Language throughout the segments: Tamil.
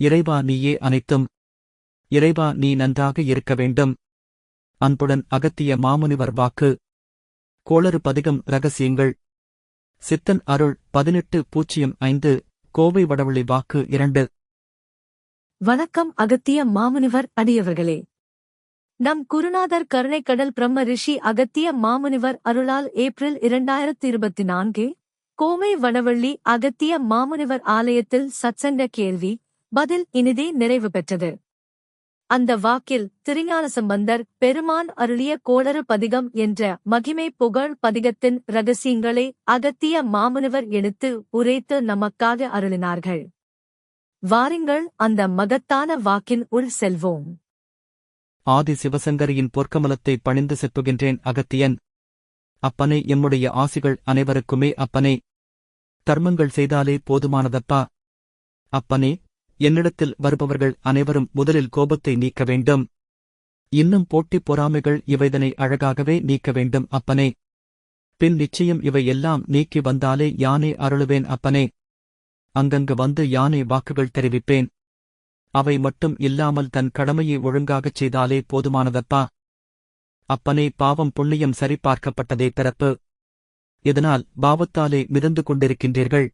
இறைவா நீயே அனைத்தும். இறைவா நீ நன்றாக இருக்க வேண்டும். அன்புடன் அகத்திய மாமுனிவர் வாக்கு. கோளறு பதிகம் இரகசியங்கள். சித்தன் அருள் 18.5 கோவை வடவள்ளி வாக்கு 2. வணக்கம் அகத்திய மாமுனிவர் அடியவர்களே. நம் குருநாதர் கருணைக்கடல் பிரம்ம ரிஷி அகத்திய மாமுனிவர் அருளால் ஏப்ரல் 2024 கோவை வடவள்ளி அகத்திய மாமுனிவர் ஆலயத்தில் சத்சங்க கேள்வி பதில் இனிதே நிறைவு பெற்றது. அந்த வாக்கில் திருஞானசம்பந்தர் பெருமான் அருளிய கோளறு பதிகம் என்ற மகிமை புகழ் பதிகத்தின் இரகசியங்களை அகத்திய மாமுனிவர் எடுத்து உரைத்து நமக்காக அருளினார்கள். வாருங்கள் அந்த மகத்தான வாக்கின் உள் செல்வோம். ஆதி சிவசங்கரியின் பொற்கமலத்தை பணிந்து செப்புகின்றேன் அகத்தியன். அப்பனே, எம்முடைய ஆசிகள் அனைவருக்குமே அப்பனே. தர்மங்கள் செய்தாலே போதுமானதப்பா. அப்பனே, என்னிடத்தில் வருபவர்கள் அனைவரும் முதலில் கோபத்தை நீக்க வேண்டும். இன்னும் போட்டி பொறாமைகள் இவைதனை அழகாகவே நீக்க வேண்டும் அப்பனே. பின் நிச்சயம் இவை எல்லாம் நீக்கி வந்தாலே யானே அருளுவேன் அப்பனே. அங்கங்கு வந்து யானே வாக்குகள் தெரிவிப்பேன். அவை மட்டும் இல்லாமல் தன் கடமையை ஒழுங்காகச் செய்தாலே போதுமானதப்பா. அப்பனே, பாவம் புண்ணியம் சரிபார்க்கப்பட்டதே பிறப்பு. இதனால் பாவத்தாலே மிதந்து கொண்டிருக்கின்றீர்கள்.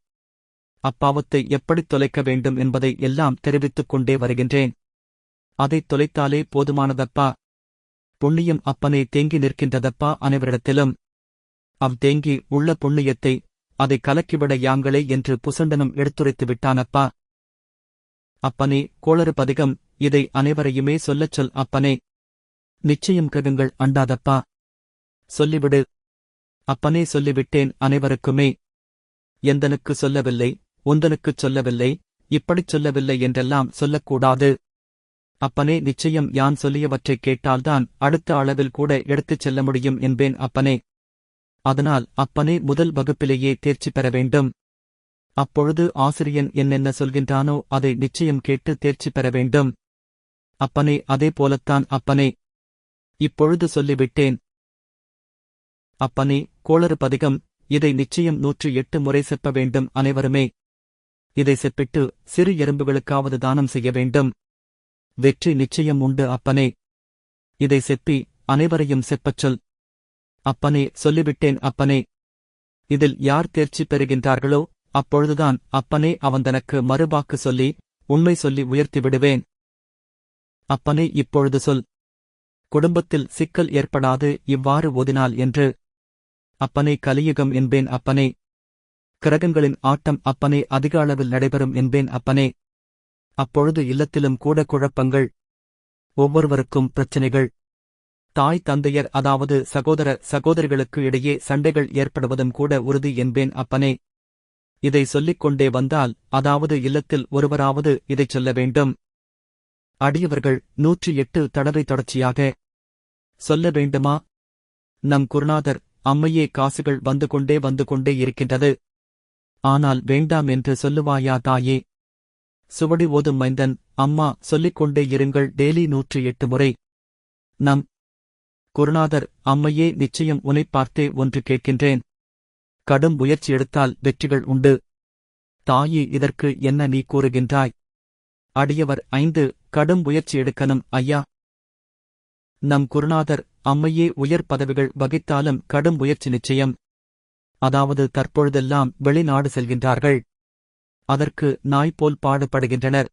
அப்பாவத்தை எப்படித் தொலைக்க வேண்டும் என்பதை எல்லாம் தெரிவித்துக் கொண்டே வருகின்றேன். அதைத் தொலைத்தாலே போதுமானதப்பா. புண்ணியம் அப்பனே தேங்கி நிற்கின்றதப்பா அனைவரிடத்திலும். தேங்கி உள்ள புண்ணியத்தை அதை கலக்கிவிட யாங்களே என்று புசண்டனம் எடுத்துரைத்து விட்டானப்பா. அப்பனே, கோளறு பதிகம் இதை அனைவரையுமே சொல்லச் சொல் அப்பனே. நிச்சயம் கிரகங்கள் அண்டாதப்பா. சொல்லிவிடு அப்பனே. சொல்லிவிட்டேன் அனைவருக்குமே. எந்தனுக்கு சொல்லவில்லை, உந்தனுக்குச் சொல்லவில்லை, இப்படிச் சொல்லவில்லை என்றெல்லாம் சொல்லக்கூடாது அப்பனே. நிச்சயம் யான் சொல்லியவற்றைக் கேட்டால்தான் அடுத்த அளவில் கூட எடுத்துச் செல்ல முடியும் என்பேன் அப்பனே. அதனால் அப்பனே முதல் வகுப்பிலேயே தேர்ச்சி பெற வேண்டும். அப்பொழுது ஆசிரியன் என்னென்ன சொல்கின்றானோ அதை நிச்சயம் கேட்டு தேர்ச்சி பெற வேண்டும் அப்பனே. அதே போலத்தான் அப்பனே. இப்பொழுது சொல்லிவிட்டேன் அப்பனே. கோளறு பதிகம் இதை நிச்சயம் 108 முறை செப்ப வேண்டும் அனைவருமே. இதை செப்பிட்டு சிறு எறும்புகளுக்காவது தானம் செய்ய வேண்டும். வெற்றி நிச்சயம் உண்டு அப்பனே. இதை செப்பி அனைவரையும் செப்பச் சொல் அப்பனே. சொல்லிவிட்டேன் அப்பனே. இதில் யார் தேர்ச்சி பெறுகின்றார்களோ அப்பொழுதுதான் அப்பனே அவந்தனக்கு மறுவாக்கு சொல்லி உண்மை சொல்லி உயர்த்தி விடுவேன் அப்பனே. இப்பொழுது சொல். குடும்பத்தில் சிக்கல் ஏற்படாது இவ்வாறு ஓதினால் என்று அப்பனே. கலியுகம் என்பேன் அப்பனே. கிரகங்களின் ஆட்டம் அப்பனே அதிக அளவில் நடைபெறும் என்பேன் அப்பனே. அப்பொழுது இல்லத்திலும் கூட குழப்பங்கள், ஒவ்வொருவருக்கும் பிரச்சினைகள், தாய் தந்தையர் அதாவது சகோதர சகோதரிகளுக்கு இடையே சண்டைகள் ஏற்படுவதும் கூட உறுதி என்பேன் அப்பனே. இதை சொல்லிக் கொண்டே வந்தால் அதாவது இல்லத்தில் ஒருவராவது இதைச் சொல்ல வேண்டும். அடியவர்கள் 108 தடவை தொடர்ச்சியாக சொல்ல வேண்டுமா? நம் குருநாதர் அம்மையே காசுகள் வந்து கொண்டே இருக்கின்றது. ஆனால் வேண்டாம் என்று சொல்லுவாயா தாயே? சுவடி ஓதும் மைந்தன் அம்மா சொல்லிக் கொண்டே இருங்கள் டெய்லி 108 முறை. நம் குருநாதர் அம்மையே நிச்சயம் உனைப் பார்த்தே ஒன்று கேட்கின்றேன். கடும் முயற்சி எடுத்தால் வெற்றிகள் உண்டு. தாயே, இதற்கு என்ன நீ கூறுகின்றாய்? அடியவர் 5 கடும் முயற்சி எடுக்கணும் ஐயா. நம் குருநாதர் அம்மையே உயர் பதவிகள் வகித்தாலும் கடும் முயற்சி நிச்சயம். அதாவது தற்பொழுதெல்லாம் வெளிநாடு செல்கின்றார்கள். அதற்கு நாய் போல் பாடுபடுகின்றனர்.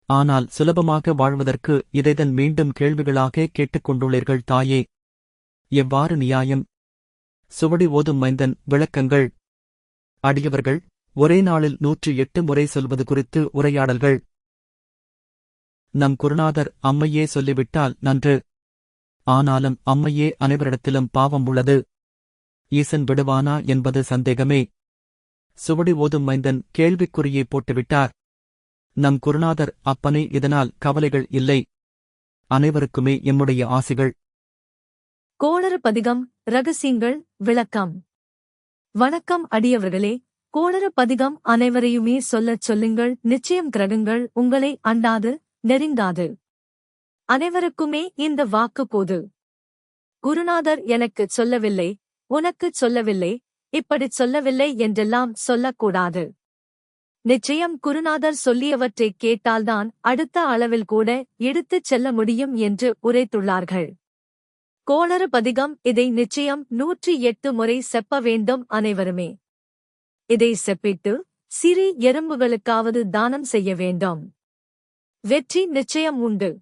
ஆனால் சுலபமாக வாழ்வதற்கு இதைதன் மீண்டும் கேள்விகளாக கேட்டுக்கொண்டுள்ளீர்கள் தாயே. எவ்வாறு நியாயம்? சுவடி ஓதும் மைந்தன் விளக்கங்கள். அடியவர்கள் ஒரே நாளில் 108 முறை சொல்வது குறித்து உரையாடல்கள். நம் குருநாதர் அம்மையே சொல்லிவிட்டால் நன்று. ஆனாலும் அம்மையே அனைவரிடத்திலும் பாவம் உள்ளது. ஈசன் விடுவானா என்பது சந்தேகமே. சுவடி ஓதும் மைந்தன் கேள்விக்குறியை போட்டுவிட்டார். நம் குருநாதர் அப்பனே, இதனால் கவலைகள் இல்லை. அனைவருக்குமே எம்முடைய ஆசிகள். கோளறு பதிகம் இரகசியங்கள் விளக்கம். வணக்கம் அடியவர்களே. கோளறு பதிகம் அனைவரையுமே சொல்லச் சொல்லுங்கள். நிச்சயம் கிரகங்கள் உங்களை அண்டாது நெருங்காது. அனைவருக்குமே இந்த வாக்கு போது. குருநாதர் எனக்குச் சொல்லவில்லை, உனக்குச் சொல்லவில்லை, இப்படிச் சொல்லவில்லை என்றெல்லாம் சொல்லக்கூடாது. நிச்சயம் குருநாதர் சொல்லியவற்றைக் கேட்டால்தான் அடுத்த அளவில் கூட எடுத்துச் செல்ல முடியும் என்று உரைத்துள்ளார்கள். கோளறு பதிகம் இதை நிச்சயம் 108 முறை செப்ப வேண்டும் அனைவருமே. இதை செப்பிட்டு சிறு எறும்புகளுக்காவது தானம் செய்ய வேண்டும். வெற்றி நிச்சயம் உண்டு.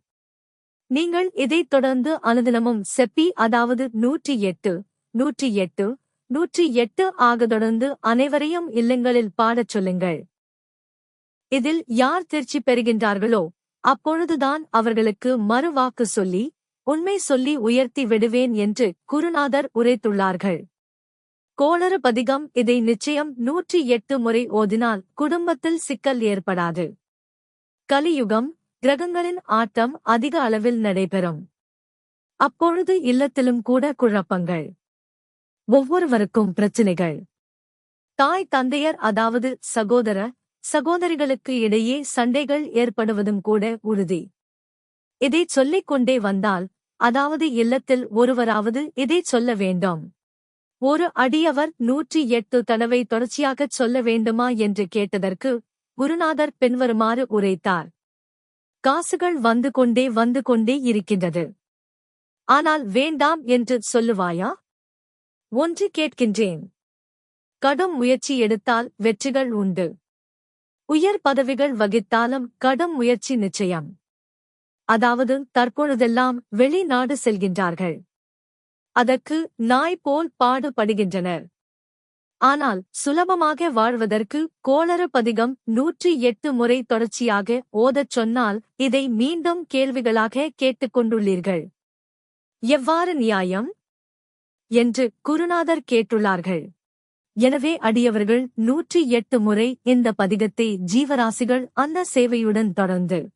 நீங்கள் இதைத் தொடர்ந்து அனுதினமும் செப்பி, அதாவது 108 108 108 ஆக தொடர்ந்து அனைவரையும் இல்லங்களில் பாடச் சொல்லுங்கள். இதில் யார் தேர்ச்சி பெறுகின்றார்களோ அப்பொழுதுதான் அவர்களுக்கு மறுவாக்கு சொல்லி உண்மை சொல்லி உயர்த்தி விடுவேன் என்று குருநாதர் உரைத்துள்ளார்கள். கோளறு பதிகம் இதை நிச்சயம் 108 முறை ஓதினால் குடும்பத்தில் சிக்கல் ஏற்படாது. கலியுகம், கிரகங்களின் ஆட்டம் அதிக அளவில் நடைபெறும். அப்பொழுது இல்லத்திலும் கூட குழப்பங்கள், ஒவ்வொருவருக்கும் பிரச்சினைகள், தாய் தந்தையர் அதாவது சகோதர சகோதரிகளுக்கு இடையே சண்டைகள் ஏற்படுவதும் கூட உறுதி. இதைச் சொல்லிக் கொண்டே வந்தால், அதாவது இல்லத்தில் ஒருவராவது இதைச் சொல்ல வேண்டும். ஒரு அடியவர் 108 தடவை தொடர்ச்சியாகச் சொல்ல வேண்டுமா என்று கேட்டதற்கு குருநாதர் பின்வருமாறு உரைத்தார். காசுகள் வந்து கொண்டே இருக்கின்றது. ஆனால் வேண்டாம் என்று சொல்லுவாயா? ஒன்று கேட்கின்றேன். கடும் முயற்சி எடுத்தால் வெற்றிகள் உண்டு. உயர் பதவிகள் வகித்தாலும் கடும் முயற்சி நிச்சயம். அதாவது தற்பொழுதெல்லாம் வெளிநாடு செல்கின்றார்கள். அதற்கு நாய் போல் பாடுபடுகின்றனர். ஆனால் சுலபமாக வாழ்வதற்கு கோளறு பதிகம் 108 முறை தொடர்ச்சியாக ஓதச் சொன்னால் இதை மீண்டும் கேள்விகளாக கேட்டுக்கொண்டுள்ளீர்கள். எவ்வாறு நியாயம் என்று குருநாதர் கேட்டுள்ளார்கள். எனவே அடியவர்கள் 108 முறை இந்த பதிகத்தை ஜீவராசிகள் அந்த சேவையுடன் தொடர்ந்து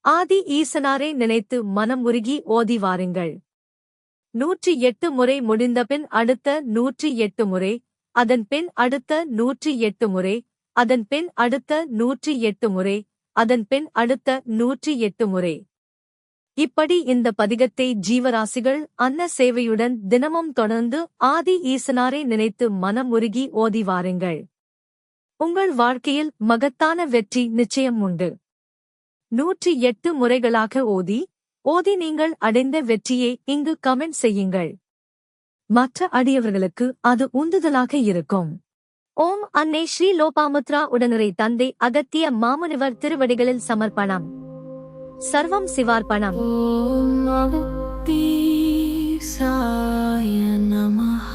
ஆதி ஈசனாரை நினைத்து மனம் உருகி ஓதி வாருங்கள். 108 முறை முடிந்தபின் அடுத்த 108 முறை, அதன் பின் அடுத்த 108 முறை, அதன் பின் அடுத்த 108 முறை, அதன் பின் அடுத்த 108 முறை. இப்படி இந்த பதிகத்தை ஜீவராசிகள் அன்ன சேவையுடன் தினமும் தொடர்ந்து ஆதி ஈசனாரை நினைத்து மனம் உருகி ஓதி வாருங்கள். உங்கள் வாழ்க்கையில் மகத்தான வெற்றி நிச்சயம் உண்டு. 108 முறைகளாக ஓதி நீங்கள் அடைந்த வெற்றியை இங்கு கமெண்ட் செய்யுங்கள். மற்ற அடியவர்களுக்கு அது உந்துதலாக இருக்கும். ஓம் அன்னை ஸ்ரீ லோபாமுத்ரா உடனுரை தந்தை அகத்திய மாமுனிவர் திருவடிகளில் சமர்ப்பணம். சர்வம் சிவார்ப்பணம். ஓம் அகத்தீசாய நமஹ.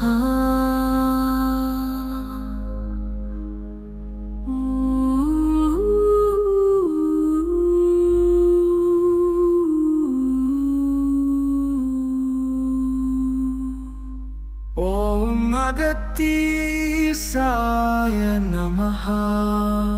ஓம் அகத்தீசாய நமஹ.